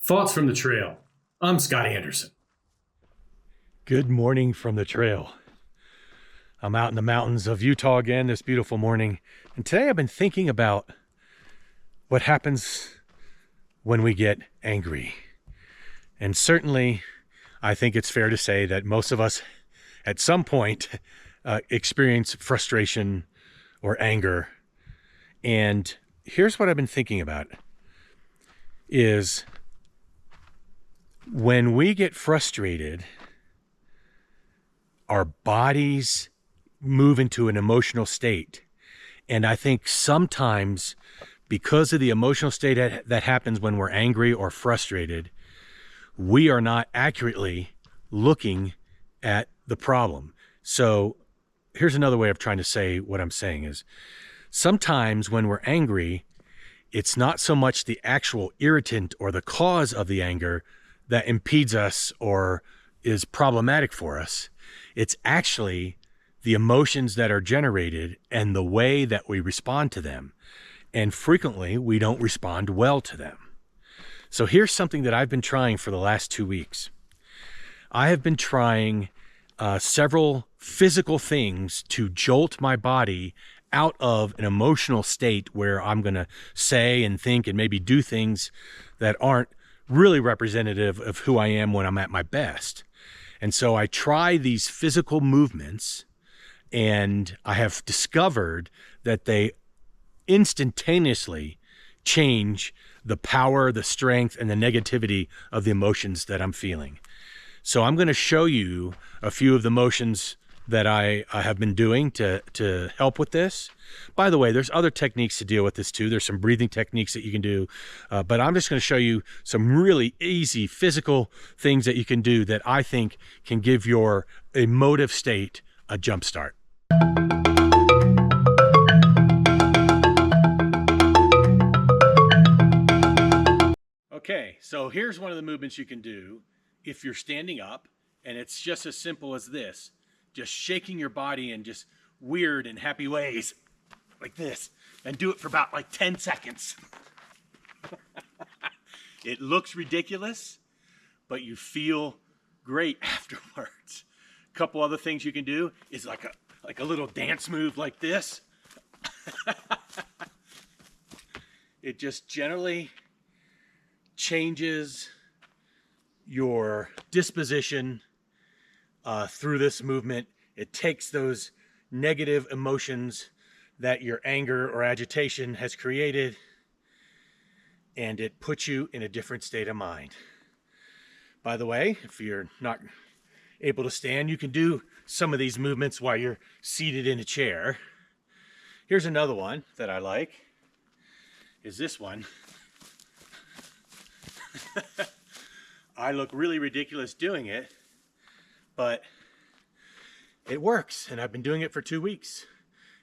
Thoughts from the Trail. I'm Scott Anderson. Good morning from the trail. I'm out in the mountains of Utah again this beautiful morning. And today I've been thinking about what happens when we get angry. And certainly I think it's fair to say that most of us at some point experience frustration or anger. And here's what I've been thinking about is when we get frustrated, our bodies move into an emotional state. And I think sometimes because of the emotional state that happens when we're angry or frustrated, we are not accurately looking at the problem. So here's another way of trying to say what I'm saying is sometimes when we're angry, it's not so much the actual irritant or the cause of the anger that impedes us or is problematic for us. It's actually the emotions that are generated and the way that we respond to them. And frequently we don't respond well to them. So here's something that I've been trying for the last 2 weeks. I have been trying several physical things to jolt my body out of an emotional state where I'm going to say and think and maybe do things that aren't really representative of who I am when I'm at my best. And so I try these physical movements, and I have discovered that they instantaneously change the power, the strength, and the negativity of the emotions that I'm feeling. So I'm going to show you a few of the motions that I have been doing to help with this. By the way, there's other techniques to deal with this too. There's some breathing techniques that you can do, but I'm just going to show you some really easy physical things that you can do that I think can give your emotive state a jump start. Okay, so here's one of the movements you can do if you're standing up, and it's just as simple as this. Just shaking your body in just weird and happy ways like this, and do it for about like 10 seconds. It looks ridiculous, but you feel great afterwards. A couple other things you can do is like a little dance move like this. It just generally changes your disposition through this movement. It takes those negative emotions that your anger or agitation has created, and it puts you in a different state of mind. By the way, if you're not able to stand, you can do some of these movements while you're seated in a chair. Here's another one that I like, is this one. I look really ridiculous doing it, but it works, and I've been doing it for 2 weeks,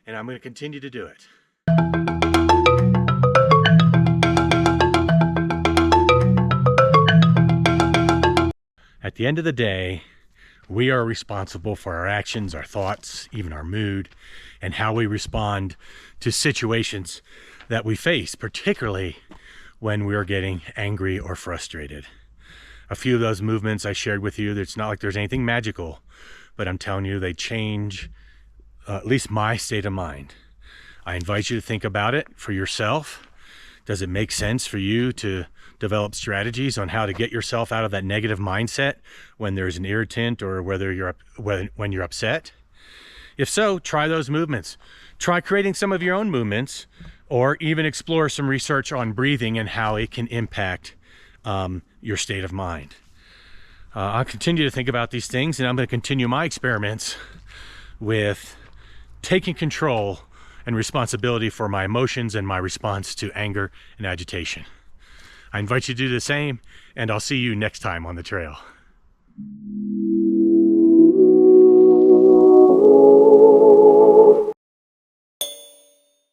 and I'm going to continue to do it. At the end of the day, we are responsible for our actions, our thoughts, even our mood, and how we respond to situations that we face, particularly when we are getting angry or frustrated. A few of those movements I shared with you, it's not like there's anything magical, but I'm telling you, they change at least my state of mind. I invite you to think about it for yourself. Does it make sense for you to develop strategies on how to get yourself out of that negative mindset when there's an irritant or when you're upset? If so, try those movements. Try creating some of your own movements, or even explore some research on breathing and how it can impact your state of mind. I'll continue to think about these things, and I'm going to continue my experiments with taking control and responsibility for my emotions and my response to anger and agitation. I invite you to do the same, and I'll see you next time on the trail.